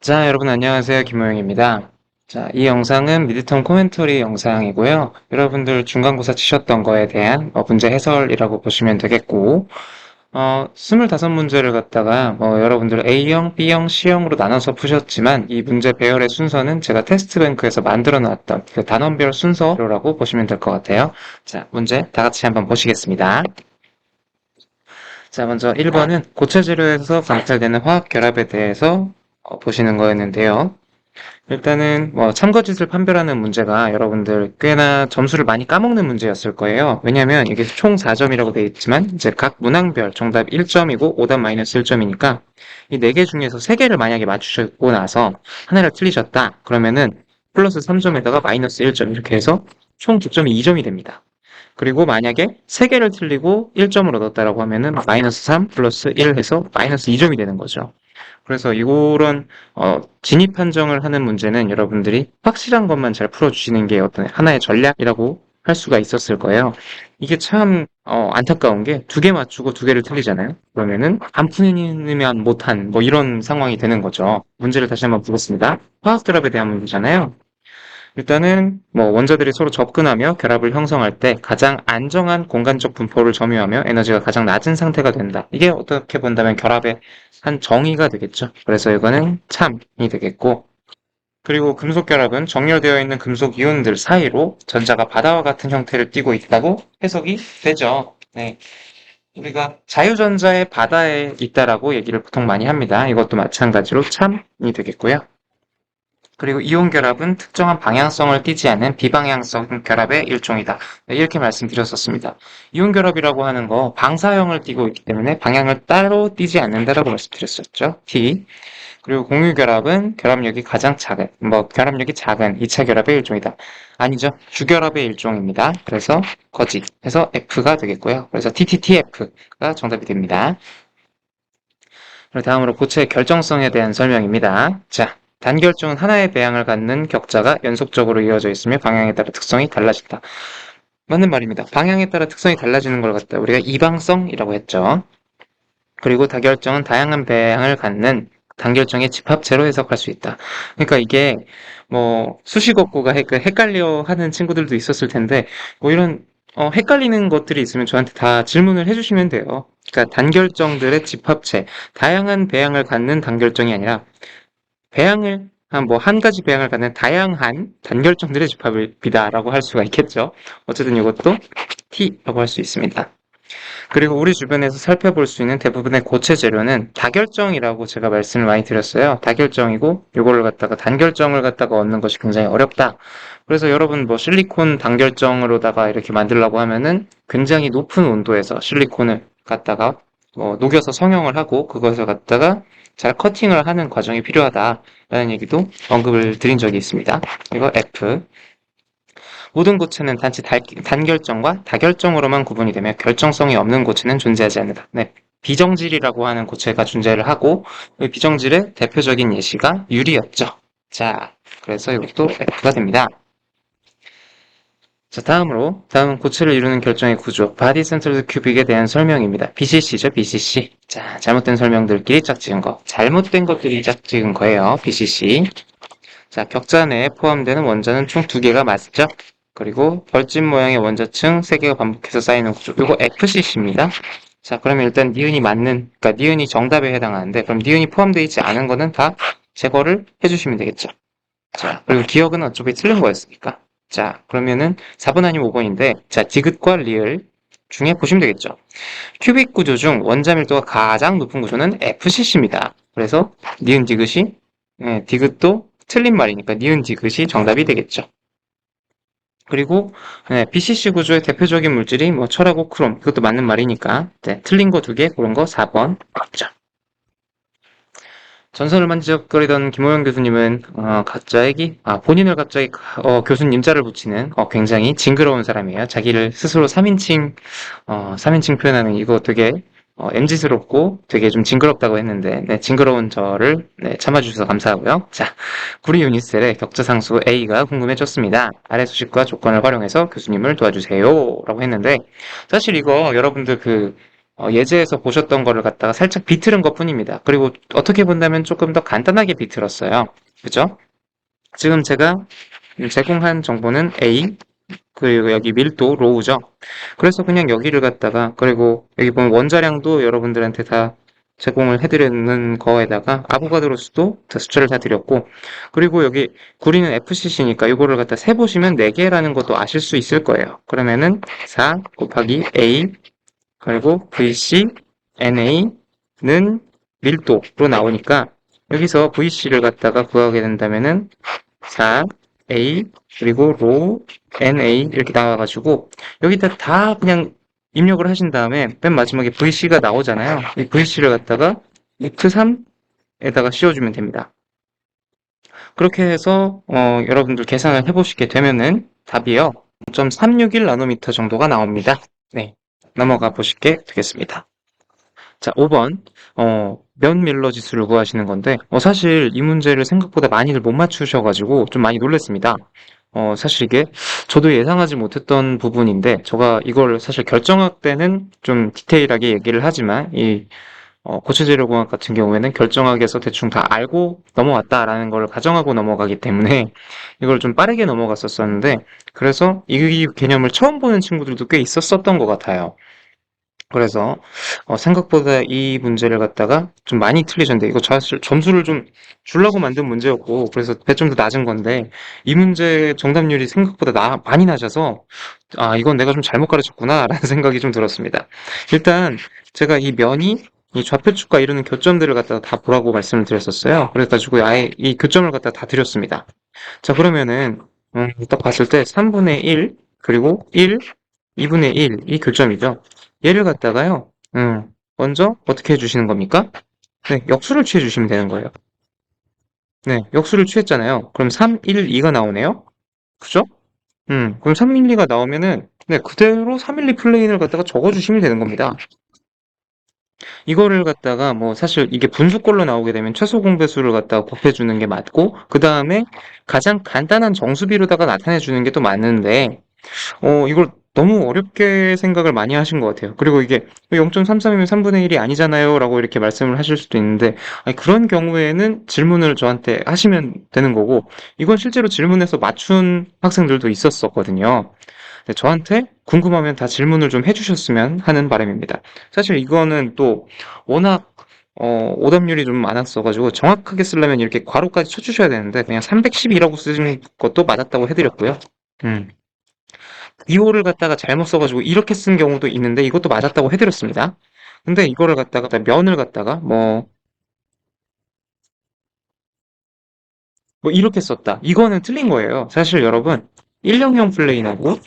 자, 여러분 안녕하세요. 김호영입니다. 자, 이 영상은 미드텀 코멘터리 영상이고요. 여러분들 중간고사 치셨던 거에 대한 문제 해설이라고 보시면 되겠고, 25문제를 갖다가 여러분들 A형, B형, C형으로 나눠서 푸셨지만 이 문제 배열의 순서는 제가 테스트뱅크에서 만들어 놨던 그 단원별 순서라고 보시면 될 것 같아요. 자, 문제 다 같이 한번 보시겠습니다. 자, 먼저 1번은 고체 재료에서 관찰되는 화학 결합에 대해서 보시는 거였는데요. 일단은 참거짓을 판별하는 문제가 여러분들 꽤나 점수를 많이 까먹는 문제였을 거예요. 왜냐면 이게 총 4점이라고 되어 있지만 이제 각 문항별 정답 1점이고 오답 마이너스 1점이니까 이 4개 중에서 3개를 만약에 맞추셨고 나서 하나를 틀리셨다. 그러면은 플러스 3점에다가 마이너스 1점 이렇게 해서 총 득점이 2점이 됩니다. 그리고 만약에 3개를 틀리고 1점을 얻었다라고 하면은 마이너스 3 플러스 1 해서 마이너스 2점이 되는 거죠. 그래서 이런 진입 판정을 하는 문제는 여러분들이 확실한 것만 잘 풀어주시는 게 어떤 하나의 전략이라고 할 수가 있었을 거예요. 이게 참 안타까운 게 2개 맞추고 2개를 틀리잖아요. 그러면은 안 풀리면 못한 이런 상황이 되는 거죠. 문제를 다시 한번 보겠습니다. 화학 결합에 대한 문제잖아요. 일단은 원자들이 서로 접근하며 결합을 형성할 때 가장 안정한 공간적 분포를 점유하며 에너지가 가장 낮은 상태가 된다. 이게 어떻게 본다면 결합의 한 정의가 되겠죠. 그래서 이거는 참이 되겠고, 그리고 금속 결합은 정렬되어 있는 금속 이온들 사이로 전자가 바다와 같은 형태를 띠고 있다고 해석이 되죠. 네. 우리가 자유전자의 바다에 있다라고 얘기를 보통 많이 합니다. 이것도 마찬가지로 참이 되겠고요. 그리고 이온 결합은 특정한 방향성을 띠지 않는 비방향성 결합의 일종이다. 네, 이렇게 말씀드렸었습니다. 이온 결합이라고 하는 거 방사형을 띠고 있기 때문에 방향을 따로 띠지 않는다라고 말씀드렸었죠. T. 그리고 공유 결합은 결합력이 가장 작은, 결합력이 작은 2차 결합의 일종이다. 아니죠. 주결합의 일종입니다. 그래서 거짓 해서 F가 되겠고요. 그래서 TTTF가 정답이 됩니다. 그리고 다음으로 고체의 결정성에 대한 설명입니다. 자, 단결정은 하나의 배양을 갖는 격자가 연속적으로 이어져 있으며 방향에 따라 특성이 달라진다. 맞는 말입니다. 방향에 따라 특성이 달라지는 걸 갖다 우리가 이방성이라고 했죠. 그리고 다결정은 다양한 배양을 갖는 단결정의 집합체로 해석할 수 있다. 그러니까 이게 수식어구가 헷갈려 하는 친구들도 있었을 텐데 이런 헷갈리는 것들이 있으면 저한테 다 질문을 해주시면 돼요. 그러니까 단결정들의 집합체, 다양한 배양을 갖는 단결정이 아니라 배양을 한 가지 배양을 갖는 다양한 단결정들의 집합이다라고 할 수가 있겠죠. 어쨌든 이것도 T라고 할 수 있습니다. 그리고 우리 주변에서 살펴볼 수 있는 대부분의 고체 재료는 다결정이라고 제가 말씀을 많이 드렸어요. 다결정이고 이거를 갖다가 단결정을 갖다가 얻는 것이 굉장히 어렵다. 그래서 여러분 실리콘 단결정으로다가 이렇게 만들려고 하면은 굉장히 높은 온도에서 실리콘을 갖다가 녹여서 성형을 하고 그것을 갖다가 잘 커팅을 하는 과정이 필요하다라는 얘기도 언급을 드린 적이 있습니다. 그리고 F. 모든 고체는 단지 단결정과 다결정으로만 구분이 되며 결정성이 없는 고체는 존재하지 않는다. 네. 비정질이라고 하는 고체가 존재를 하고 이 비정질의 대표적인 예시가 유리였죠. 자, 그래서 이것도 F가 됩니다. 자, 다음은 고체를 이루는 결정의 구조, 바디 센터드 큐빅에 대한 설명입니다. BCC죠, BCC. 자, 잘못된 설명들끼리 짝지은 거. 잘못된 것들이 짝지은 거예요, BCC. 자, 격자 내에 포함되는 원자는 총 2개가 맞죠? 그리고 벌집 모양의 원자층 3개가 반복해서 쌓이는 구조. 이거 FCC입니다. 자, 그러면 일단 니은이 그러니까 니은이 정답에 해당하는데, 그럼 니은이 포함되어 있지 않은 거는 다 제거를 해주시면 되겠죠. 자, 그리고 기억은 어차피 틀린 거였으니까. 자, 그러면은 4번 아니면 5번인데, 자, 디귿과 리을 중에 보시면 되겠죠. 큐빅 구조 중 원자 밀도가 가장 높은 구조는 FCC입니다. 그래서 니은 디귿이, 디귿도 틀린 말이니까 니은 디귿이 정답이 되겠죠. 그리고 BCC 구조의 대표적인 물질이 철하고 크롬, 이것도 맞는 말이니까 틀린 거 2개, 고른 거 4번 맞죠. 전설을 만지작거리던 김호영 교수님은 본인을 갑자기 교수님 자를 붙이는 굉장히 징그러운 사람이에요. 자기를 스스로 3인칭 표현하는 이거 되게 MZ스럽고 되게 좀 징그럽다고 했는데 징그러운 저를 참아주셔서 감사하고요. 자, 구리 유니셀의 격자상수 A가 궁금해졌습니다. 아래 수식과 조건을 활용해서 교수님을 도와주세요 라고 했는데 사실 이거 여러분들 예제에서 보셨던 거를 갖다가 살짝 비틀은 것 뿐입니다. 그리고 어떻게 본다면 조금 더 간단하게 비틀었어요. 그죠? 지금 제가 제공한 정보는 A, 그리고 여기 밀도, 로우죠. 그래서 그냥 여기를 갖다가, 그리고 여기 보면 원자량도 여러분들한테 다 제공을 해드리는 거에다가 아보가드로 수도 다 숫자를 다 드렸고, 그리고 여기 구리는 FCC니까 이거를 갖다 세보시면 4개라는 것도 아실 수 있을 거예요. 그러면은 4 곱하기 A, 그리고 VC, NA는 밀도로 나오니까 여기서 VC를 갖다가 구하게 된다면은 4A 그리고 로 NA 이렇게 나와가지고 여기다 다 그냥 입력을 하신 다음에 맨 마지막에 VC가 나오잖아요. 이 VC를 갖다가 루트 3에다가 씌워주면 됩니다. 그렇게 해서 여러분들 계산을 해보시게 되면은 답이요 0.361 나노미터 정도가 나옵니다. 네, 넘어가 보시게 되겠습니다. 자, 5번. 면 밀러 지수를 구하시는 건데, 사실 이 문제를 생각보다 많이들 못 맞추셔가지고 좀 많이 놀랐습니다. 사실 이게 저도 예상하지 못했던 부분인데, 제가 이걸 사실 결정학 때는 좀 디테일하게 얘기를 하지만, 고체재료공학 같은 경우에는 결정학에서 대충 다 알고 넘어왔다라는 걸 가정하고 넘어가기 때문에 이걸 좀 빠르게 넘어갔었었는데, 그래서 이 개념을 처음 보는 친구들도 꽤 있었었던 것 같아요. 그래서 생각보다 이 문제를 갖다가 좀 많이 틀리셨는데 이거 사실 점수를 좀 주려고 만든 문제였고 그래서 배점도 낮은 건데 이 문제 정답률이 생각보다 많이 낮아서 아 이건 내가 좀 잘못 가르쳤구나 라는 생각이 좀 들었습니다. 일단 제가 이 면이 이 좌표축과 이루는 교점들을 갖다가 다 보라고 말씀을 드렸었어요. 그래가지고 아예 이 교점을 갖다가 다 드렸습니다. 자 그러면은 딱 봤을 때 3분의 1 그리고 1 2분의 1 이 교점이죠. 얘를 갖다가요, 먼저 어떻게 해주시는 겁니까? 네, 역수를 취해주시면 되는 거예요. 네, 역수를 취했잖아요. 그럼 3, 1, 2가 나오네요? 그죠? 그럼 3, 1, 2가 나오면은, 네, 그대로 3, 1, 2 플레인을 갖다가 적어주시면 되는 겁니다. 이거를 갖다가 뭐 사실 이게 분수꼴로 나오게 되면 최소 공배수를 갖다가 곱해주는 게 맞고, 그 다음에 가장 간단한 정수비로다가 나타내주는 게 또 맞는데, 이걸 너무 어렵게 생각을 많이 하신 것 같아요. 그리고 이게 0.33이면 3분의 1이 아니잖아요. 라고 이렇게 말씀을 하실 수도 있는데, 아니, 그런 경우에는 질문을 저한테 하시면 되는 거고, 이건 실제로 질문에서 맞춘 학생들도 있었었거든요. 네, 저한테 궁금하면 다 질문을 좀 해주셨으면 하는 바람입니다. 사실 이거는 또 워낙 오답률이 좀 많았어가지고 정확하게 쓰려면 이렇게 괄호까지 쳐주셔야 되는데 그냥 312라고 쓰는 것도 맞았다고 해드렸고요. 음. 2호를 갖다가 잘못 써가지고 이렇게 쓴 경우도 있는데 이것도 맞았다고 해드렸습니다. 근데 이거를 갖다가 면을 갖다가 뭐 이렇게 썼다. 이거는 틀린 거예요. 사실 여러분 1형용 플레인하고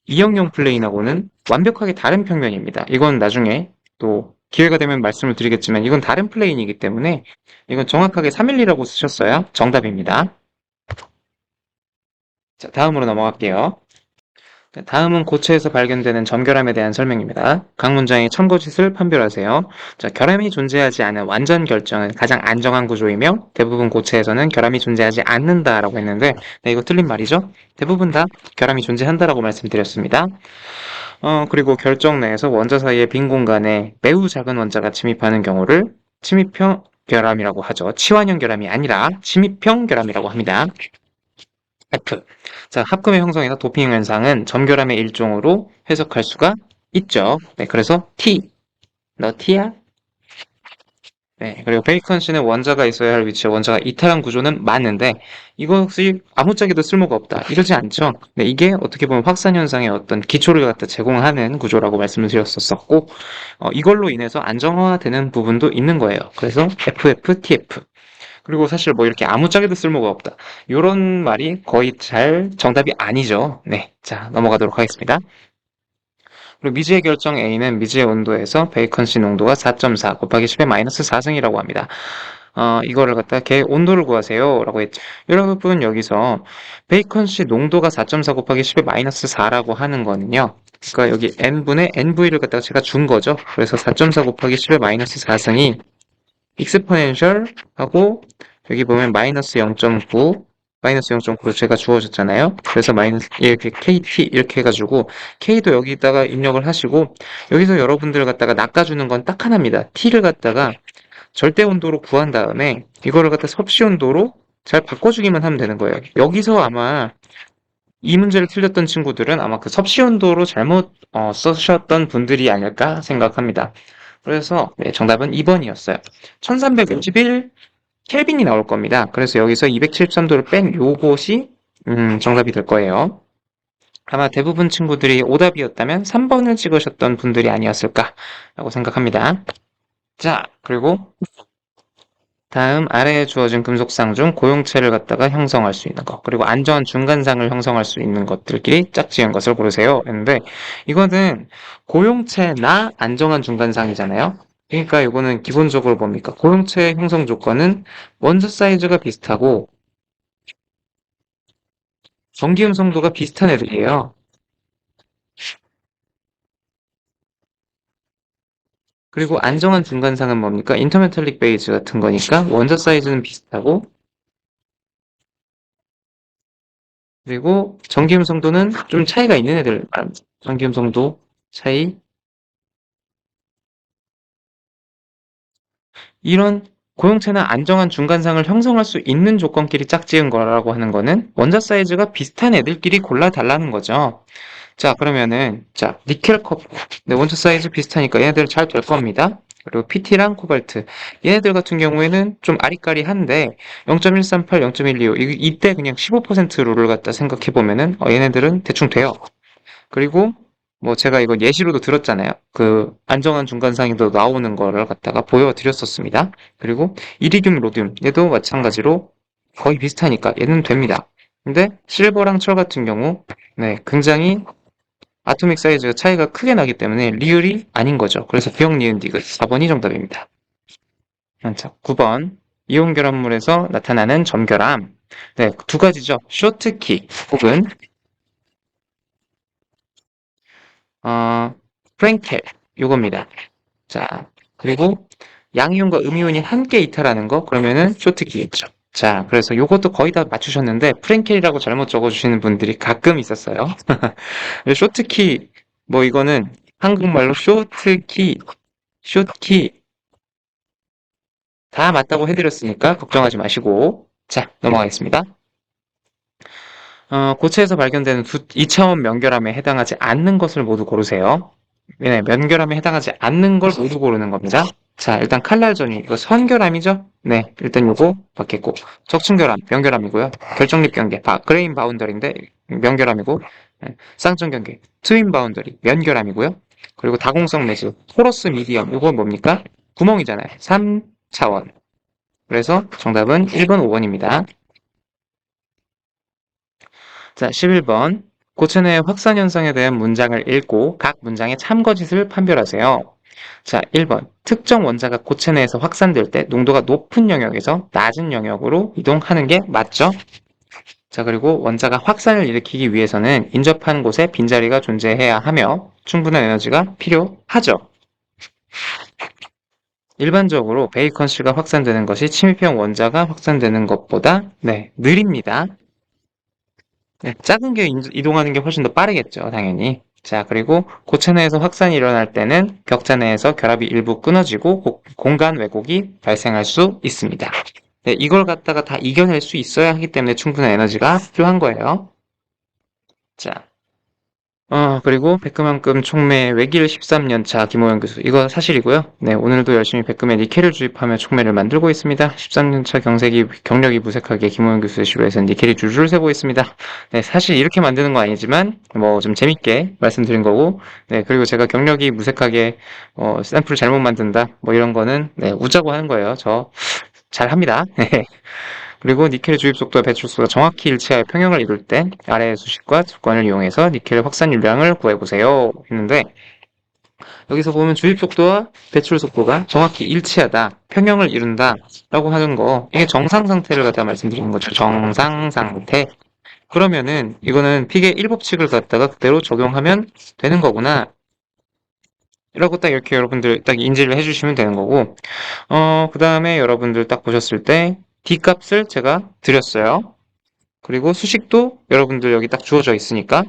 2형용 플레인하고는 완벽하게 다른 평면입니다. 이건 나중에 또 기회가 되면 말씀을 드리겠지만 이건 다른 플레인이기 때문에 이건 정확하게 312라고 쓰셨어야 정답입니다. 자, 다음으로 넘어갈게요. 네, 다음은 고체에서 발견되는 점결함에 대한 설명입니다. 각 문장의 첨거짓을 판별하세요. 자, 결함이 존재하지 않은 완전 결정은 가장 안정한 구조이며 대부분 고체에서는 결함이 존재하지 않는다라고 했는데 네, 이거 틀린 말이죠. 대부분 다 결함이 존재한다라고 말씀드렸습니다. 그리고 결정 내에서 원자 사이의 빈 공간에 매우 작은 원자가 침입하는 경우를 침입형 결함이라고 하죠. 치환형 결함이 아니라 침입형 결함이라고 합니다. F. 자, 합금의 형성이나 도핑 현상은 점결함의 일종으로 해석할 수가 있죠. 네, 그래서 T. 너 T야? 네, 그리고 베이컨 씨는 원자가 있어야 할 위치에 원자가 이탈한 구조는 맞는데 이것이 아무짝에도 쓸모가 없다. 이러지 않죠. 네, 이게 어떻게 보면 확산 현상의 어떤 기초를 갖다 제공하는 구조라고 말씀을 드렸었고 이걸로 인해서 안정화되는 부분도 있는 거예요. 그래서 FF, TF. 그리고 사실 뭐 이렇게 아무짝에도 쓸모가 없다. 이런 말이 거의 잘 정답이 아니죠. 네. 자, 넘어가도록 하겠습니다. 그리고 미지의 결정 A는 미지의 온도에서 베이컨씨 농도가 4.4 곱하기 10의 마이너스 4승이라고 합니다. 이거를 갖다 걔 온도를 구하세요. 라고 했죠. 여러분, 여기서 베이컨씨 농도가 4.4 곱하기 10의 마이너스 4라고 하는 거는요. 그러니까 여기 n분의 nv를 갖다가 제가 준 거죠. 그래서 4.4 곱하기 10의 마이너스 4승이 익스포넨셜 하고 여기 보면 마이너스 0.9가 마이너스 0.9로 제가 주어졌잖아요. 그래서 마이너스 이렇게 KT 이렇게 해가지고 K도 여기다가 입력을 하시고 여기서 여러분들 갖다가 낚아주는 건 딱 하나입니다. T를 갖다가 절대 온도로 구한 다음에 이거를 갖다 섭씨 온도로 잘 바꿔주기만 하면 되는 거예요. 여기서 아마 이 문제를 틀렸던 친구들은 아마 그 섭씨 온도로 잘못 쓰셨던 분들이 아닐까 생각합니다. 그래서 네, 정답은 2번이었어요. 1351 켈빈이 나올 겁니다. 그래서 여기서 273도를 뺀 요것이 정답이 될 거예요. 아마 대부분 친구들이 오답이었다면 3번을 찍으셨던 분들이 아니었을까라고 생각합니다. 자, 그리고 다음 아래에 주어진 금속상 중 고용체를 갖다가 형성할 수 있는 것, 그리고 안전 중간상을 형성할 수 있는 것들끼리 짝지은 것을 고르세요 했는데 이거는 고용체나 안정한 중간상이잖아요. 그러니까 이거는 기본적으로 뭡니까? 고용체 형성 조건은 원소 사이즈가 비슷하고 전기음 성도가 비슷한 애들이에요. 그리고 안정한 중간상은 뭡니까? 인터메탈릭 베이즈 같은 거니까 원소 사이즈는 비슷하고 그리고 전기음 성도는 좀 차이가 있는 애들 말합니다. 전기음 성도 차이. 이런 고용체나 안정한 중간상을 형성할 수 있는 조건끼리 짝지은 거라고 하는 거는 원자 사이즈가 비슷한 애들끼리 골라달라는 거죠. 자, 그러면은, 자, 니켈 컵. 네, 원자 사이즈 비슷하니까 얘네들 잘 될 겁니다. 그리고 PT랑 코발트. 얘네들 같은 경우에는 좀 아리까리한데, 0.138, 0.125. 이때 그냥 15% 룰을 갖다 생각해보면은, 얘네들은 대충 돼요. 그리고 뭐 제가 이거 예시로도 들었잖아요. 그 안정한 중간상에도 나오는 거를 갖다가 보여드렸었습니다. 그리고 이리듐, 로듐 얘도 마찬가지로 거의 비슷하니까 얘는 됩니다. 근데 실버랑 철 같은 경우 네, 굉장히 아토믹 사이즈가 차이가 크게 나기 때문에 리을이 아닌 거죠. 그래서 비용 니은 디귿 4번이 정답입니다. 자, 9번 이온 결합물에서 나타나는 점결함. 네, 두 가지죠. 쇼트키 혹은 프랭켈 요겁니다. 자, 그리고 양이온과 음이온이 함께 이탈하는 거 그러면은 쇼트키겠죠. 자, 그래서 요것도 거의 다 맞추셨는데 프랭켈이라고 잘못 적어주시는 분들이 가끔 있었어요. 쇼트키 뭐 이거는 한국말로 쇼트키, 숏키 다 맞다고 해드렸으니까 걱정하지 마시고 자, 넘어가겠습니다. 고체에서 발견되는 2차원 면결함에 해당하지 않는 것을 모두 고르세요. 네, 면결함에 해당하지 않는 걸 모두 고르는 겁니다. 자, 일단 칼날전이 이거 선결함이죠? 네, 일단 요거 받겠고 적층결함, 면결함이고요. 결정립 경계, 그레인 바운더리인데 면결함이고 쌍점 경계, 트윈 바운더리, 면결함이고요. 그리고 다공성 매즈, 토러스 미디엄, 이건 뭡니까? 구멍이잖아요. 3차원. 그래서 정답은 1번, 5번입니다. 자, 11번. 고체 내의 확산 현상에 대한 문장을 읽고 각 문장의 참거짓을 판별하세요. 자, 1번. 특정 원자가 고체 내에서 확산될 때 농도가 높은 영역에서 낮은 영역으로 이동하는 게 맞죠? 자, 그리고 원자가 확산을 일으키기 위해서는 인접한 곳에 빈자리가 존재해야 하며 충분한 에너지가 필요하죠. 일반적으로 베이컨씨가 확산되는 것이 침입형 원자가 확산되는 것보다 느립니다. 네, 작은 게 이동하는 게 훨씬 더 빠르겠죠, 당연히. 자, 그리고 고체 내에서 확산이 일어날 때는 격자 내에서 결합이 일부 끊어지고 공간 왜곡이 발생할 수 있습니다. 네, 이걸 갖다가 다 이겨낼 수 있어야 하기 때문에 충분한 에너지가 필요한 거예요. 자, 그리고 백금만큼 촉매 외길 13년차 김호영 교수. 이거 사실이고요. 네, 오늘도 열심히 백금에 니켈을 주입하며 촉매를 만들고 있습니다. 13년차 경력이 무색하게 김호영 교수의 시로에서 니켈이 줄줄 새고 있습니다. 네, 사실 이렇게 만드는 건 아니지만, 뭐 좀 재밌게 말씀드린 거고, 네, 그리고 제가 경력이 무색하게, 샘플을 잘못 만든다, 뭐 이런 거는, 네, 웃자고 하는 거예요. 저 잘합니다. 네. 그리고 니켈의 주입 속도와 배출 속도가 정확히 일치하여 평형을 이룰 때 아래의 수식과 조건을 이용해서 니켈의 확산율량을 구해보세요 했는데 여기서 보면 주입 속도와 배출 속도가 정확히 일치하다, 평형을 이룬다 라고 하는 거 이게 정상 상태를 갖다 말씀드리는 거죠. 정상 상태. 그러면은 이거는 픽의 1법칙을 갖다가 그대로 적용하면 되는 거구나 라고 딱 이렇게 여러분들 딱 인지를 해주시면 되는 거고 그 다음에 여러분들 딱 보셨을 때 D 값을 제가 드렸어요. 그리고 수식도 여러분들 여기 딱 주어져 있으니까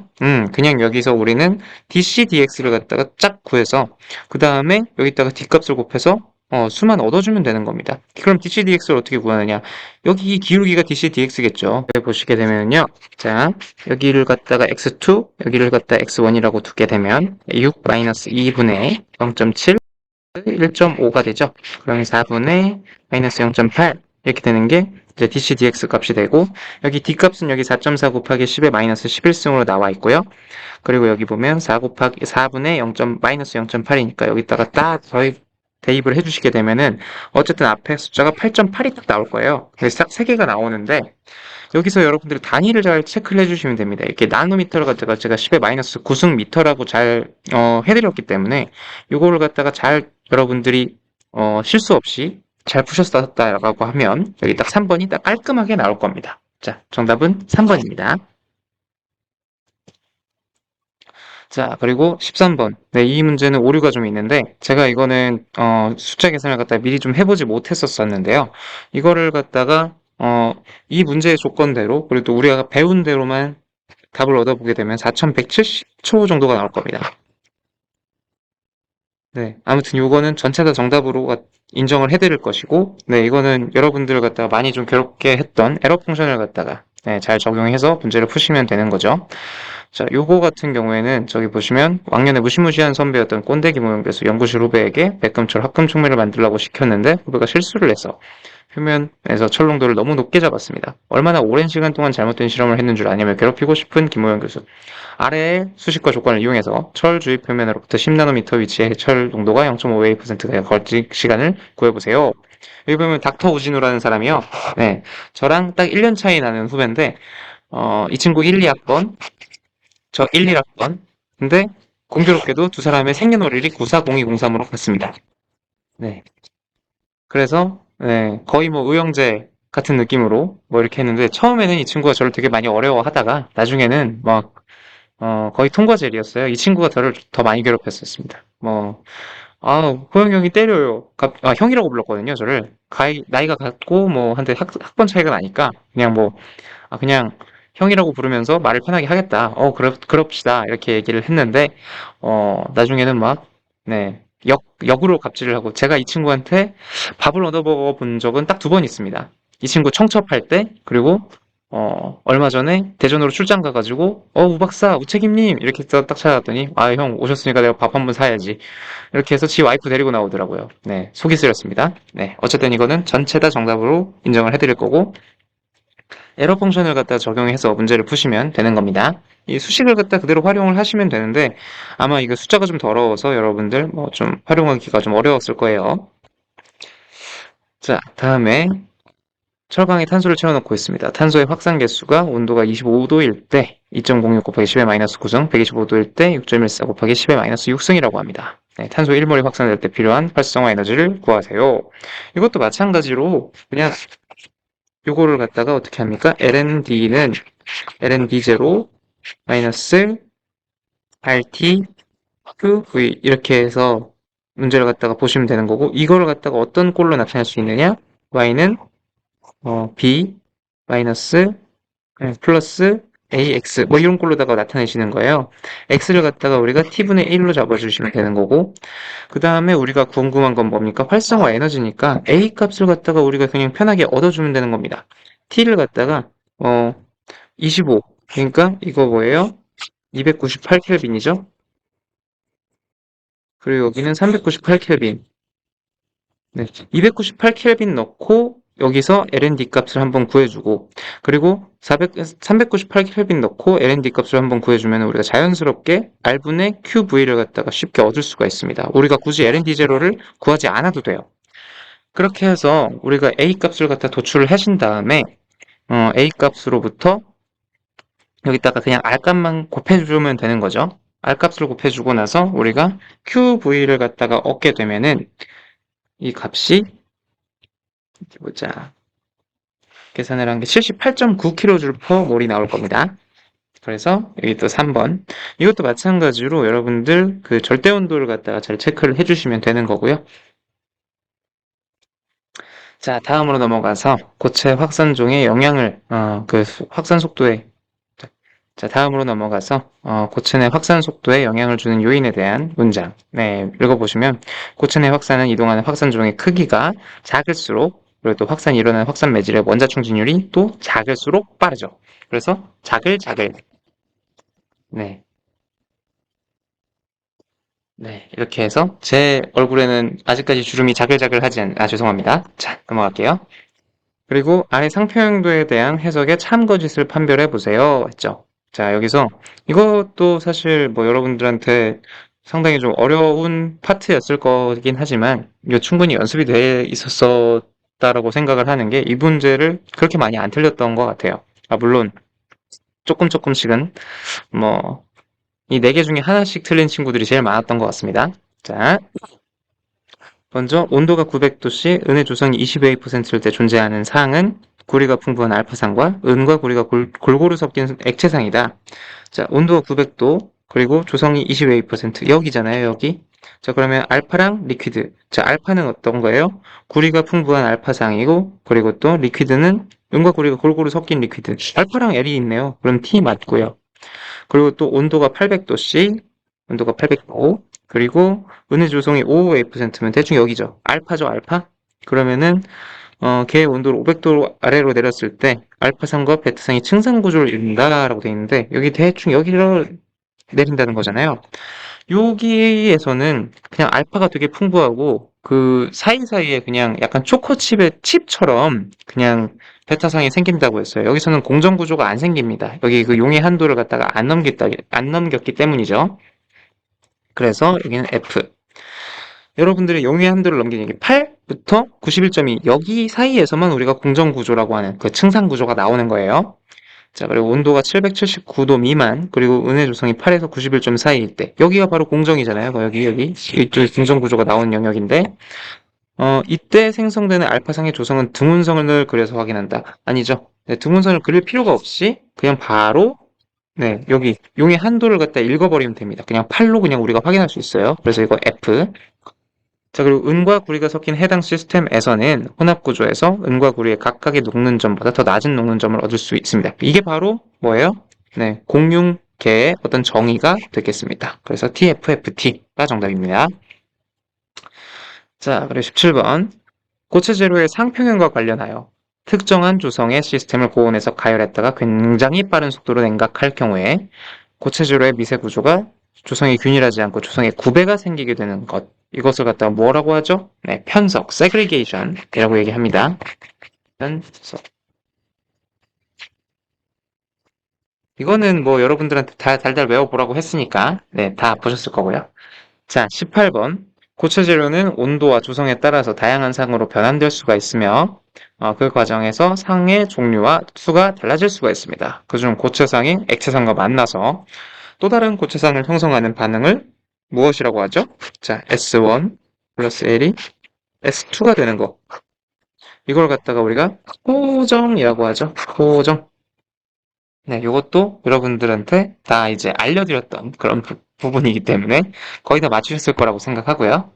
그냥 여기서 우리는 DC dx를 갖다가 쫙 구해서 그 다음에 여기다가 d값을 곱해서 수만 얻어주면 되는 겁니다. 그럼 DC dx를 어떻게 구하느냐? 여기 이 기울기가 DC dx겠죠. 여기 보시게 되면요. 자, 여기를 갖다가 x2, 여기를 갖다가 x1이라고 두게 되면 6 마이너스 2분의 0.7 1.5가 되죠. 그럼 4분의 마이너스 0.8 이렇게 되는 게 이제 DC dx 값이 되고, 여기 d 값은 여기 4.4 곱하기 10의 마이너스 11승으로 나와 있고요. 그리고 여기 보면 4 곱하기 4분의 0. 마이너스 0.8이니까 여기다가 딱 대입을 해주시게 되면은 어쨌든 앞에 숫자가 8.8이 딱 나올 거예요. 그래서 딱 3개가 나오는데, 여기서 여러분들이 단위를 잘 체크를 해주시면 됩니다. 이렇게 나노미터를 갖다가 제가 10의 마이너스 9승 미터라고 잘 해드렸기 때문에 이거를 갖다가 잘 여러분들이 실수 없이 잘 푸셨다라고 하면 여기 딱 3번이 딱 깔끔하게 나올 겁니다. 자, 정답은 3번입니다. 자, 그리고 13번. 네, 이 문제는 오류가 좀 있는데, 제가 이거는, 숫자 계산을 갖다가 미리 좀 해보지 못했었었는데요. 이거를 갖다가, 이 문제의 조건대로, 그리고 또 우리가 배운 대로만 답을 얻어보게 되면 4170초 정도가 나올 겁니다. 네, 아무튼 요거는 전체 다 정답으로 인정을 해드릴 것이고, 네, 이거는 여러분들 갖다가 많이 좀 괴롭게 했던 에러 펑션을 갖다가 네, 잘 적용해서 문제를 푸시면 되는 거죠. 자, 요거 같은 경우에는 저기 보시면 왕년에 무시무시한 선배였던 꼰대기 모형교수 연구실 후배에게 백금철 합금 총매를 만들라고 시켰는데 후배가 실수를 해서 표면에서 철농도를 너무 높게 잡았습니다. 얼마나 오랜 시간 동안 잘못된 실험을 했는 줄 아냐며 괴롭히고 싶은 김모영 교수. 아래의 수식과 조건을 이용해서 철 주위 표면으로부터 10나노미터 위치의 철 농도가 0.5웨이퍼센트가 걸직 시간을 구해보세요. 여기 보면 닥터 우진우라는 사람이요. 네, 저랑 딱 1년 차이 나는 후배인데 이 친구 1, 2학번, 저 1, 1학번. 근데 공교롭게도 두 사람의 생년월일이 940203으로 같습니다. 네. 그래서 네, 거의 뭐 의형제 같은 느낌으로 뭐 이렇게 했는데 처음에는 이 친구가 저를 되게 많이 어려워하다가 나중에는 막 거의 통과젤이었어요. 이 친구가 저를 더 많이 괴롭혔었습니다. 뭐 호영 형이 때려요. 형이라고 불렀거든요. 저를 나이가 같고 뭐 한테 학번 차이가 나니까 그냥 뭐 그냥 형이라고 부르면서 말을 편하게 하겠다. 그럽시다. 이렇게 얘기를 했는데, 나중에는 막, 네, 역으로 갑질을 하고, 제가 이 친구한테 밥을 얻어 먹어본 적은 딱 2번 있습니다. 이 친구 청첩할 때, 그리고, 얼마 전에 대전으로 출장 가가지고, 우 박사, 우책임님, 이렇게 딱 찾아갔더니, 형 오셨으니까 내가 밥 한번 사야지. 이렇게 해서 지 와이프 데리고 나오더라고요. 네, 속이 쓰렸습니다. 네, 어쨌든 이거는 전체 다 정답으로 인정을 해드릴 거고, 에러 펑션을 갖다 적용해서 문제를 푸시면 되는 겁니다. 이 수식을 갖다 그대로 활용을 하시면 되는데 아마 이거 숫자가 좀 더러워서 여러분들 뭐 좀 활용하기가 좀 어려웠을 거예요. 자, 다음에 철강에 탄소를 채워넣고 있습니다. 탄소의 확산 개수가 온도가 25도일 때 2.06 곱하기 10의 마이너스 9승, 125도일 때 6.14 곱하기 10의 마이너스 6승이라고 합니다. 네, 탄소 1몰이 확산될 때 필요한 활성화 에너지를 구하세요. 이것도 마찬가지로 그냥 요거를 갖다가 어떻게 합니까? LND는 LND0 마이너스 RT QV 이렇게 해서 문제를 갖다가 보시면 되는 거고 이거를 갖다가 어떤 꼴로 나타낼 수 있느냐? Y는 B 마이너스 플러스 AX 뭐 이런 꼴로다가 나타내시는 거예요. X를 갖다가 우리가 T분의 1로 잡아주시면 되는 거고 그 다음에 우리가 궁금한 건 뭡니까? 활성화 에너지니까 A 값을 갖다가 우리가 그냥 편하게 얻어주면 되는 겁니다. T를 갖다가 25 그러니까 이거 뭐예요? 298켈빈이죠? 그리고 여기는 398켈빈 네, 298켈빈 넣고 여기서 LND 값을 한번 구해주고 그리고 398켈빈 넣고 LND 값을 한번 구해주면 우리가 자연스럽게 R분의 QV를 갖다가 쉽게 얻을 수가 있습니다. 우리가 굳이 LND 제로를 구하지 않아도 돼요. 그렇게 해서 우리가 A 값을 갖다 도출을 하신 다음에 A 값으로부터 여기다가 그냥 R 값만 곱해주면 되는 거죠. R 값을 곱해주고 나서 우리가 QV를 갖다가 얻게 되면은 이 값이 보자. 계산을 한 게 78.9kJ/몰이 나올 겁니다. 그래서 여기 또 3번. 이것도 마찬가지로 여러분들 그 절대 온도를 갖다가 잘 체크를 해주시면 되는 거고요. 자, 다음으로 넘어가서 고체 확산종의 영향을, 확산 속도에, 자, 다음으로 넘어가서, 고체 내 확산 속도에 영향을 주는 요인에 대한 문장. 네, 읽어보시면, 고체 내 확산은 이동하는 확산종의 크기가 작을수록, 그리고 또 확산이 일어나는 확산 매질의 원자 충진율이 또 작을수록 빠르죠. 그래서, 자글. 네. 네, 이렇게 해서 제 얼굴에는 아직까지 주름이 자글자글하지 죄송합니다. 자, 넘어갈게요. 그리고 아래 상표용도에 대한 해석의 참거짓을 판별해 보세요. 했죠. 자, 여기서 이것도 사실 뭐 여러분들한테 상당히 좀 어려운 파트였을 거긴 하지만 이거 충분히 연습이 돼 있었다라고 생각을 하는 게 이 문제를 그렇게 많이 안 틀렸던 것 같아요. 아, 물론 조금씩은 뭐 이 네 개 중에 하나씩 틀린 친구들이 제일 많았던 것 같습니다. 자, 먼저 온도가 900도씨 은의 조성이 22%일 때 존재하는 상은 구리가 풍부한 알파상과 은과 구리가 골고루 섞인 액체상이다. 자, 온도가 900도 그리고 조성이 22% 여기잖아요, 여기. 자, 그러면 알파랑 리퀴드. 자, 알파는 어떤 거예요? 구리가 풍부한 알파상이고 그리고 또 리퀴드는 은과 구리가 골고루 섞인 리퀴드. 알파랑 L이 있네요. 그럼 T 맞고요. 그리고 또 온도가 800도씨, 온도가 800도, 그리고 은의 조성이 5%면 대충 여기죠. 알파죠, 알파? 그러면은 걔의 온도를 500도 아래로 내렸을 때 알파상과 베타상이 증상 구조를 이룬다라고 되어 있는데 여기 대충 여기로 내린다는 거잖아요. 여기에서는 그냥 알파가 되게 풍부하고 그 사이사이에 그냥 약간 초코칩의 칩처럼 그냥 베타상이 생긴다고 했어요. 여기서는 공정 구조가 안 생깁니다. 여기 그 용의 한도를 갖다가 안 넘겼기 때문이죠. 그래서 여기는 F. 여러분들이 용의 한도를 넘긴 게 8부터 91.2 여기 사이에서만 우리가 공정 구조라고 하는 그 층상 구조가 나오는 거예요. 자, 그리고 온도가 779도 미만, 그리고 은의 조성이 8에서 91점 사이일 때, 여기가 바로 공정이잖아요. 여기. 이쪽에 공정 구조가 나오는 영역인데, 이때 생성되는 알파상의 조성은 등운선을 그려서 확인한다. 아니죠. 네, 등운선을 그릴 필요가 없이, 그냥 바로, 네, 여기, 용의 한도를 갖다 읽어버리면 됩니다. 그냥 팔로 그냥 우리가 확인할 수 있어요. 그래서 이거 F. 자, 그리고 은과 구리가 섞인 해당 시스템에서는 혼합구조에서 은과 구리의 각각의 녹는 점보다 더 낮은 녹는 점을 얻을 수 있습니다. 이게 바로 뭐예요? 네, 공융계의 어떤 정의가 되겠습니다. 그래서 TFFT가 정답입니다. 자, 그리고 17번. 고체 재료의 상평형과 관련하여 특정한 조성의 시스템을 고온에서 가열했다가 굉장히 빠른 속도로 냉각할 경우에 고체 재료의 미세 구조가 조성이 균일하지 않고 조성의 구배가 생기게 되는 것. 이것을 갖다가 뭐라고 하죠? 네, 편석, segregation이라고 얘기합니다. 편석. 이거는 뭐 여러분들한테 다 달달 외워보라고 했으니까 네, 다 보셨을 거고요. 자, 18번. 고체 재료는 온도와 조성에 따라서 다양한 상으로 변환될 수가 있으며 그 과정에서 상의 종류와 수가 달라질 수가 있습니다. 그중 고체상이 액체상과 만나서 또 다른 고체상을 형성하는 반응을 무엇이라고 하죠? 자, S1 플러스 L이 S2가 되는 거. 이걸 갖다가 우리가 호정이라고 하죠. 호정. 네, 이것도 여러분들한테 다 이제 알려드렸던 그런 부분이기 때문에 거의 다 맞추셨을 거라고 생각하고요.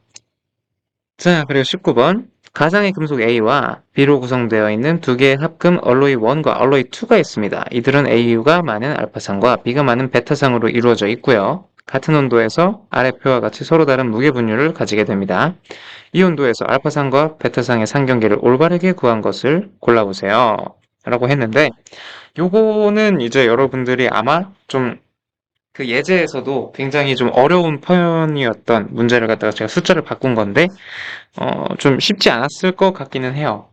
자, 그리고 19번. 가상의 금속 A와 B로 구성되어 있는 두 개의 합금 알로이 1과 알로이 2가 있습니다. 이들은 A가 많은 알파상과 B가 많은 베타상으로 이루어져 있고요. 같은 온도에서 아래 표와 같이 서로 다른 무게 분율을 가지게 됩니다. 이 온도에서 알파상과 베타상의 상경계를 올바르게 구한 것을 골라보세요. 라고 했는데 요거는 이제 여러분들이 아마 좀 그 예제에서도 굉장히 좀 어려운 편이었던 문제를 갖다가 제가 숫자를 바꾼 건데 좀 쉽지 않았을 것 같기는 해요.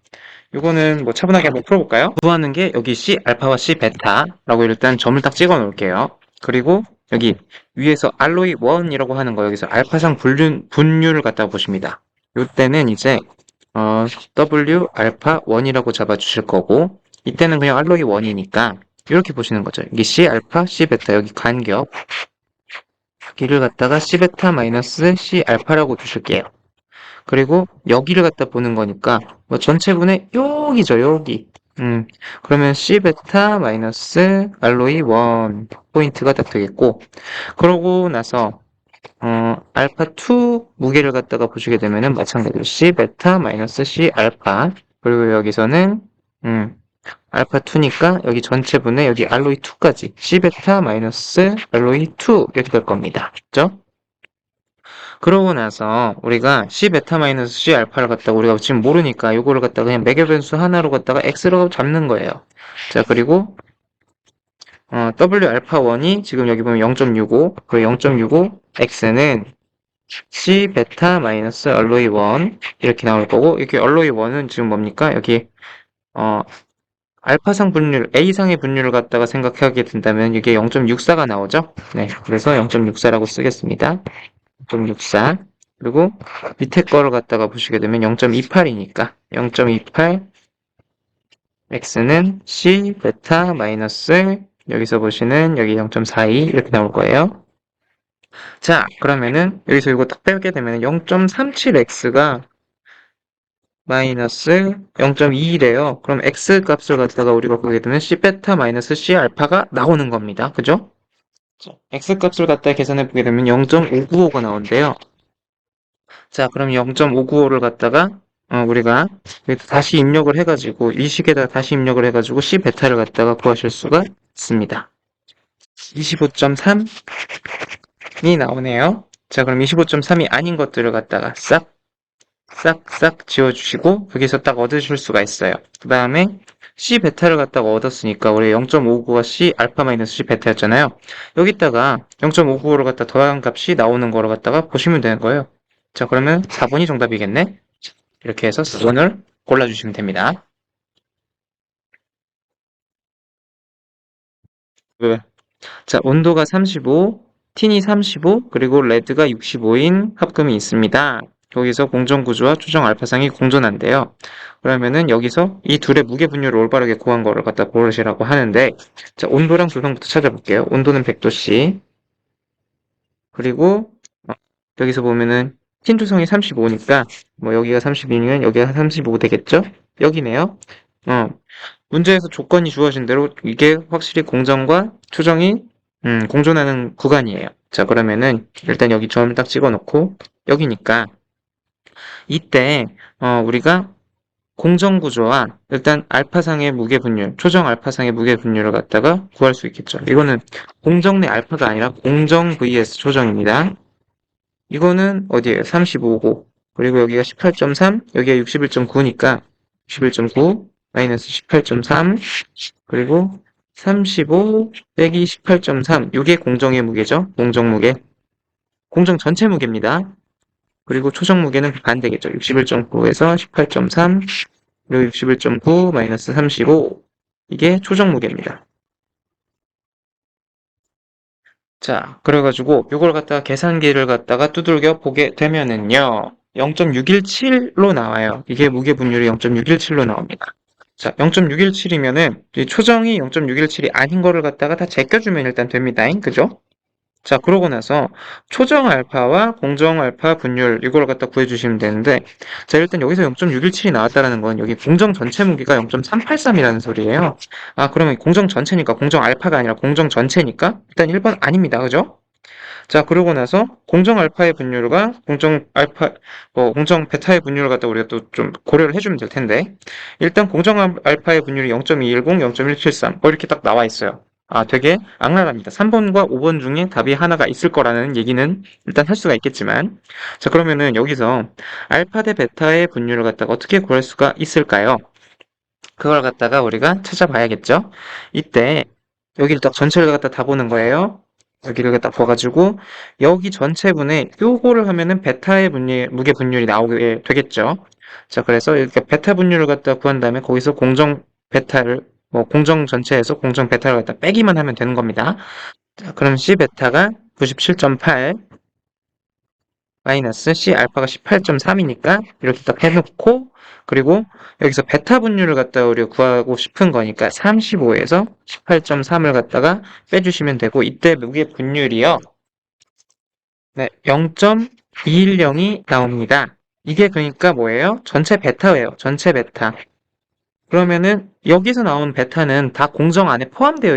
요거는 뭐 차분하게 한번 풀어볼까요? 구하는 게 여기 C 알파와 C 베타라고 일단 점을 딱 찍어 놓을게요. 그리고 여기 위에서 알로이 1이라고 하는 거 여기서 알파상 분율을 갖다가 보십니다. 요때는 이제 W 알파 1이라고 잡아주실 거고 이때는 그냥 알로이 1이니까 이렇게 보시는 거죠. 여기 C 알파, C 베타 여기 간격 여기를 갖다가 C 베타 마이너스 C 알파라고 두실게요. 그리고 여기를 갖다 보는 거니까 뭐 전체분의 여기죠, 여기. 그러면 C 베타 마이너스 알로이 1 포인트가 딱 되겠고 그러고 나서 알파 2 무게를 갖다가 보시게 되면은 마찬가지로 C 베타 마이너스 C 알파 그리고 여기서는 알파 2니까 여기 전체분에 여기 알로이 2까지 C 베타 마이너스 알로이 2 이렇게 될 겁니다. 그죠? 그러고 나서 우리가 C 베타 마이너스 C 알파를 갖다가 우리가 지금 모르니까 이거를 갖다가 그냥 매개 변수 하나로 갖다가 X로 잡는 거예요. 자, 그리고 W 알파 1이 지금 여기 보면 0.65, 그리고 0.65 X는 C 베타 마이너스 알로이 1 이렇게 나올 거고, 여기 알로이 1은 지금 뭡니까? 여기 알파상 분율, A상의 분율을 갖다가 생각하게 된다면 이게 0.64가 나오죠? 네, 그래서 0.64라고 쓰겠습니다. 0.64. 그리고 밑에 거를 갖다가 보시게 되면 0.28이니까 0.28 X는 C 베타 마이너스 여기서 보시는 여기 0.42 이렇게 나올 거예요. 자, 그러면은 여기서 이거 딱 빼게 되면 0.37X가 마이너스 0.2래요. 그럼 X 값을 갖다가 우리가 보게 되면 C 베타 마이너스 C 알파가 나오는 겁니다. 그죠? 자, X 값을 갖다 계산해 보게 되면 0.595가 나온대요. 자, 그럼 0.595를 갖다가 우리가 다시 입력을 해가지고 이 식에다 다시 입력을 해가지고 C 베타를 갖다가 구하실 수가 있습니다. 25.3이 나오네요. 자, 그럼 25.3이 아닌 것들을 갖다가 싹 지워주시고 여기서 딱 얻으실 수가 있어요. 그 다음에 C 베타를 갖다가 얻었으니까 우리 0.595가 C 알파 마이너스 C 베타였잖아요. 여기다가 0.595를 갖다 더한 값이 나오는 거를 갖다가 보시면 되는 거예요. 자, 그러면 4번이 정답이겠네. 이렇게 해서 4번을 골라주시면 됩니다. 자, 온도가 35, 틴이 35, 그리고 레드가 65인 합금이 있습니다. 여기서 공정구조와 추정 알파상이 공존한대요. 그러면은 여기서 이 둘의 무게 분율을 올바르게 구한 거를 갖다 고르시라고 하는데, 자, 온도랑 조성부터 찾아볼게요. 온도는 100도씨. 그리고 여기서 보면은 틴 조성이 35니까 뭐 여기가 32면 여기가 35 되겠죠? 여기네요. 문제에서 조건이 주어진 대로 이게 확실히 공정과 추정이 공존하는 구간이에요. 자, 그러면은 일단 여기 점을 딱 찍어놓고 여기니까 이때 우리가 공정구조와 일단 알파상의 무게분율, 초정 알파상의 무게분율을 갖다가 구할 수 있겠죠. 이거는 공정 내 알파가 아니라 공정 vs 초정입니다. 이거는 어디에요? 35고 그리고 여기가 18.3, 여기가 61.9니까 61.9 마이너스 18.3 그리고 35 빼기 18.3 이게 공정의 무게죠. 공정 무게. 공정 전체 무게입니다. 그리고 초정 무게는 반대겠죠. 61.9에서 18.3 그리고 61.9 마이너스 35 이게 초정 무게입니다. 자, 그래가지고 이걸 갖다가 계산기를 갖다가 두들겨 보게 되면은요 0.617로 나와요. 이게 무게 분율이 0.617로 나옵니다. 자, 0.617이면은 이 초정이 0.617이 아닌 거를 갖다가 다 제껴주면 일단 됩니다. 그죠? 자, 그러고 나서 초정 알파와 공정 알파 분율 이걸 갖다 구해주시면 되는데, 자, 일단 여기서 0.617이 나왔다라는 건 여기 공정 전체 무게가 0.383이라는 소리예요. 아, 그러면 공정 전체니까 공정 알파가 아니라 공정 전체니까 일단 1번 아닙니다. 그죠? 자, 그러고 나서 공정 알파의 분율과 공정 알파, 공정 베타의 분율을 갖다 우리가 또 좀 고려를 해주면 될 텐데, 일단 공정 알파의 분율이 0.210, 0.173, 이렇게 딱 나와 있어요. 아, 되게 악랄합니다. 3번과 5번 중에 답이 하나가 있을 거라는 얘기는 일단 할 수가 있겠지만, 자, 그러면은 여기서 알파 대 베타의 분율을 갖다가 어떻게 구할 수가 있을까요? 그걸 갖다가 우리가 찾아봐야겠죠? 이때 여기를 딱 전체를 갖다 다 보는 거예요. 여기를 딱 봐가지고 여기 전체분에 요거를 하면은 베타의 분율, 무게 분율이 나오게 되겠죠. 자, 그래서 이렇게 베타 분율을 갖다 구한 다음에 거기서 공정 베타를 공정 전체에서 공정 베타를 갖다 빼기만 하면 되는 겁니다. 자, 그럼 C 베타가 97.8 마이너스 C 알파가 18.3이니까 이렇게 딱 해놓고 그리고 여기서 베타 분율을 갖다가 우리가 구하고 싶은 거니까 35에서 18.3을 갖다가 빼주시면 되고 이때 무게 분율이요. 네, 0.210이 나옵니다. 이게 그러니까 뭐예요? 전체 베타예요. 전체 베타. 그러면은 여기서 나온 베타는 다 공정 안에 포함되어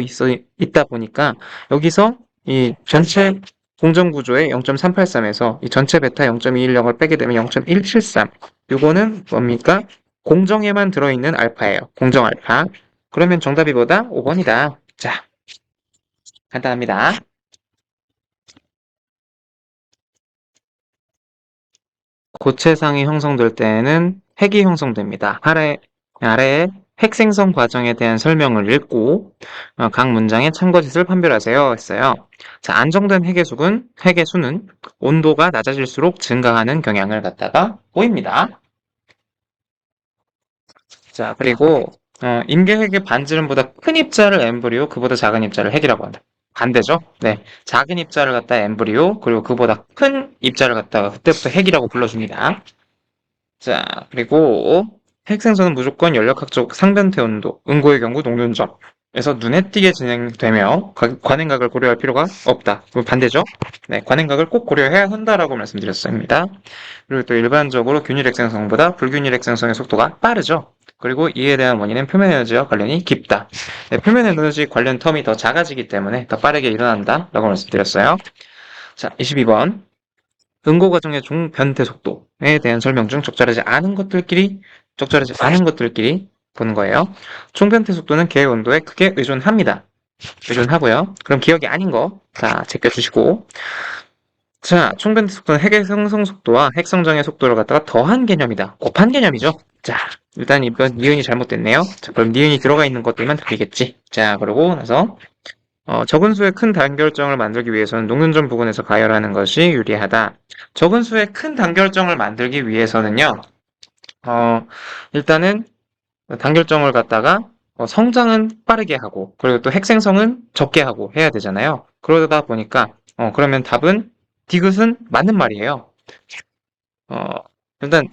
있다 보니까 여기서 이 전체 공정 구조의 0.383에서 이 전체 베타 0.210을 빼게 되면 0.173. 요거는 뭡니까? 공정에만 들어있는 알파예요. 공정 알파. 그러면 정답이 뭐다? 5번이다. 자, 간단합니다. 고체상이 형성될 때에는 핵이 형성됩니다. 아래에 핵 생성 과정에 대한 설명을 읽고 각 문장의 참고짓을 판별하세요 했어요. 자, 안정된 핵의 수는 온도가 낮아질수록 증가하는 경향을 갖다가 보입니다. 자, 그리고 임계핵의 반지름보다 큰 입자를 엠브리오, 그보다 작은 입자를 핵이라고 한다. 반대죠? 네, 작은 입자를 갖다 엠브리오, 그리고 그보다 큰 입자를 갖다가 그때부터 핵이라고 불러줍니다. 자, 그리고 핵생성은 무조건 연력학적 상변태 온도, 응고의 경우 녹는점에서 눈에 띄게 진행되며 관행각을 고려할 필요가 없다. 반대죠? 네, 관행각을 꼭 고려해야 한다라고 말씀드렸습니다. 그리고 또 일반적으로 균일 핵생성보다 불균일 핵생성의 속도가 빠르죠. 그리고 이에 대한 원인은 표면 에너지와 관련이 깊다. 네, 표면 에너지 관련 텀이 더 작아지기 때문에 더 빠르게 일어난다라고 말씀드렸어요. 자, 22번. 응고 과정의 종변태 속도에 대한 설명 중 적절하지 않은 것들끼리 보는 거예요. 총변태 속도는 계의 온도에 크게 의존합니다. 의존하고요. 그럼 기억이 아닌 거, 자, 제껴주시고. 자, 총변태 속도는 핵의 생성 속도와 핵 성장의 속도를 갖다가 더한 개념이다. 곱한 개념이죠. 자, 일단 이번 니은이 잘못됐네요. 자, 그럼 니은이 들어가 있는 것들만 들리겠지. 자, 그러고 나서 적은 수의 큰 단결정을 만들기 위해서는 녹는점 부분에서 가열하는 것이 유리하다. 적은 수의 큰 단결정을 만들기 위해서는요, 일단은 단결정을 갖다가 성장은 빠르게 하고, 그리고 또 핵생성은 적게 하고 해야 되잖아요. 그러다 보니까, 그러면 답은 디귿은 맞는 말이에요. 어, 일단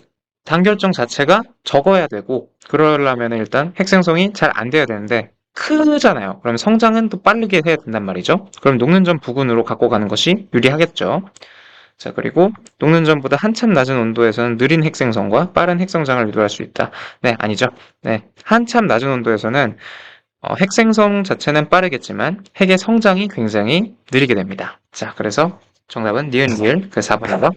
단결정 자체가 적어야 되고, 그러려면 일단 핵생성이 잘 안 돼야 되는데, 크잖아요. 그럼 성장은 또 빠르게 해야 된단 말이죠. 그럼 녹는점 부근으로 갖고 가는 것이 유리하겠죠. 자, 그리고 녹는점보다 한참 낮은 온도에서는 느린 핵생성과 빠른 핵성장을 유도할 수 있다. 네, 아니죠. 네, 한참 낮은 온도에서는 핵생성 자체는 빠르겠지만 핵의 성장이 굉장히 느리게 됩니다. 자, 그래서 정답은 니은 리을 그 4번이고.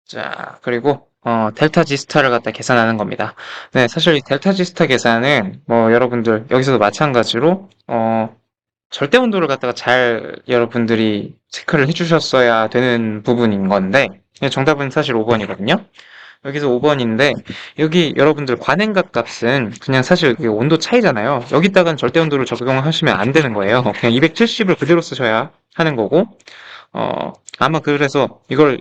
자, 그리고 델타 G 스타를 갖다 계산하는 겁니다. 네, 사실 이 델타 G 스타 계산은 뭐 여러분들 여기서도 마찬가지로 절대 온도를 갖다가 잘 여러분들이 체크를 해주셨어야 되는 부분인 건데 정답은 사실 5번이거든요. 여기서 5번인데 여기 여러분들 관행각 값은 그냥 사실 그게 온도 차이잖아요. 여기다가는 절대 온도를 적용하시면 안 되는 거예요. 그냥 270을 그대로 쓰셔야 하는 거고 아마 그래서 이걸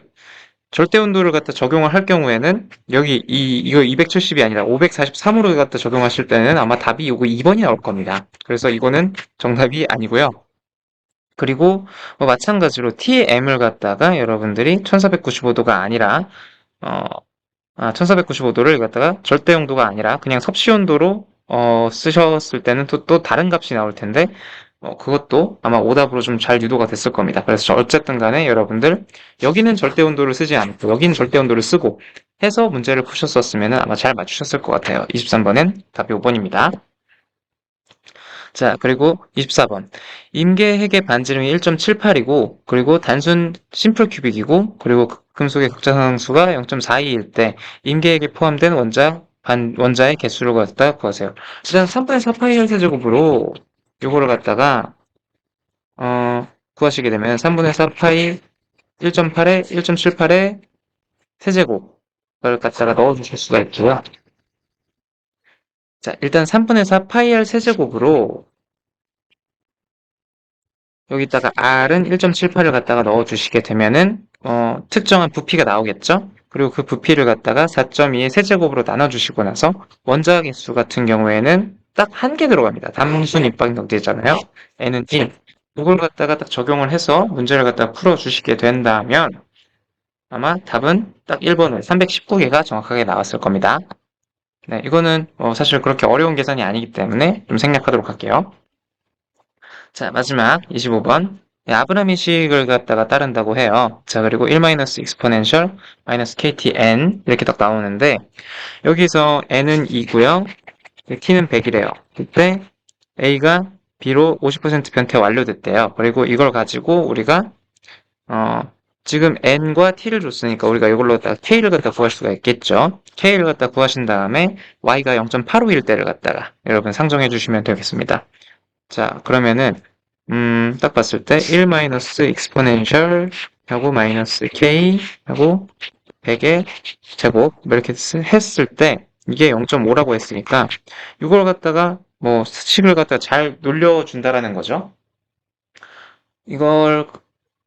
절대 온도를 갖다 적용을 할 경우에는 여기 이거 270이 아니라 543으로 갖다 적용하실 때는 아마 답이 요거 2번이 나올 겁니다. 그래서 이거는 정답이 아니고요. 그리고 마찬가지로 TM을 갖다가 여러분들이 1495도가 아니라 1495도를 갖다가 절대 온도가 아니라 그냥 섭씨 온도로 쓰셨을 때는 또 다른 값이 나올 텐데 그것도 아마 오답으로 좀 잘 유도가 됐을 겁니다. 그래서 어쨌든 간에 여러분들 여기는 절대 온도를 쓰지 않고 여기는 절대 온도를 쓰고 해서 문제를 푸셨었으면 아마 잘 맞추셨을 것 같아요. 23번은 답이 5번입니다. 자, 그리고 24번. 임계 핵의 반지름이 1.78이고, 그리고 단순 심플 큐빅이고, 그리고 금속의 극자상수가 0.42일 때, 임계 핵에 포함된 원자의 개수를 갖다 구하세요. 일단 3분의 4파이 열 세제곱으로 요거를 갖다가, 구하시게 되면 3분의 4파이 1.8에 1.78의 세제곱을 갖다가 넣어주실 수가 있고요. 자, 일단 3분의 4 파이 r 세제곱으로 여기다가 r은 1.78을 갖다가 넣어주시게 되면은 특정한 부피가 나오겠죠? 그리고 그 부피를 갖다가 4.2의 세제곱으로 나눠주시고 나서 원자 개수 같은 경우에는 딱 한 개 들어갑니다. 단순 입방 경제잖아요. n은 1. 이걸 갖다가 딱 적용을 해서 문제를 갖다가 풀어주시게 된다면 아마 답은 딱 1번을 319개가 정확하게 나왔을 겁니다. 네, 이거는 사실 그렇게 어려운 계산이 아니기 때문에 좀 생략하도록 할게요. 자, 마지막 25번. 네, 아브라함의식을 갖다가 따른다고 해요. 자, 그리고 1-exponential -ktn 이렇게 딱 나오는데 여기서 n은 2고요. t는 100이래요. 그때 a가 b로 50% 변태 완료됐대요. 그리고 이걸 가지고 우리가 지금 n과 t를 줬으니까 우리가 이걸로 갖다가 k를 갖다 구할 수가 있겠죠. k를 갖다 구하신 다음에 y가 0.851 때를 갖다가 여러분 상정해 주시면 되겠습니다. 자, 그러면은 딱 봤을 때 1 마이너스 익스포넨셜 하고 마이너스 k 하고 100의 제곱 이렇게 했을 때 이게 0.5라고 했으니까 이걸 갖다가 뭐 식을 갖다가 잘 놀려준다라는 거죠. 이걸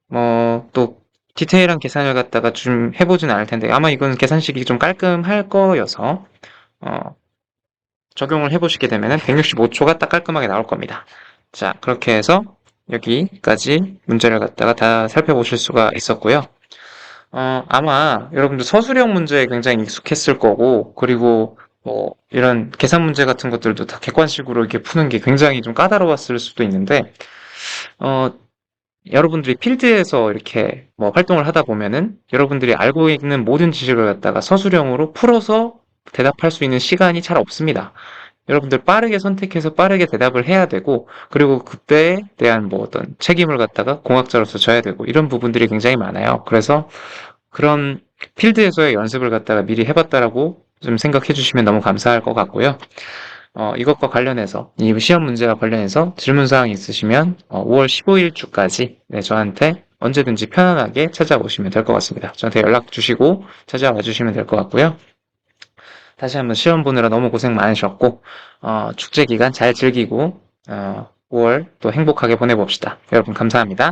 뭐 또 디테일한 계산을 갖다가 좀 해보진 않을 텐데 아마 이건 계산식이 좀 깔끔할 거여서 적용을 해보시게 되면은 165초가 딱 깔끔하게 나올 겁니다. 자, 그렇게 해서 여기까지 문제를 갖다가 다 살펴보실 수가 있었고요. 아마 여러분들 서술형 문제에 굉장히 익숙했을 거고, 그리고 뭐 이런 계산 문제 같은 것들도 다 객관식으로 이렇게 푸는 게 굉장히 좀 까다로웠을 수도 있는데, 어, 여러분들이 필드에서 이렇게 뭐 활동을 하다 보면은 여러분들이 알고 있는 모든 지식을 갖다가 서술형으로 풀어서 대답할 수 있는 시간이 잘 없습니다. 여러분들 빠르게 선택해서 빠르게 대답을 해야 되고, 그리고 그때에 대한 뭐 어떤 책임을 갖다가 공학자로서 져야 되고, 이런 부분들이 굉장히 많아요. 그래서 그런 필드에서의 연습을 갖다가 미리 해봤다라고 좀 생각해 주시면 너무 감사할 것 같고요. 이것과 관련해서, 이 시험 문제와 관련해서 질문사항이 있으시면 5월 15일 주까지 저한테 언제든지 편안하게 찾아오시면 될 것 같습니다. 저한테 연락 주시고 찾아와 주시면 될 것 같고요. 다시 한번 시험 보느라 너무 고생 많으셨고, 축제 기간 잘 즐기고, 5월 또 행복하게 보내봅시다. 여러분 감사합니다.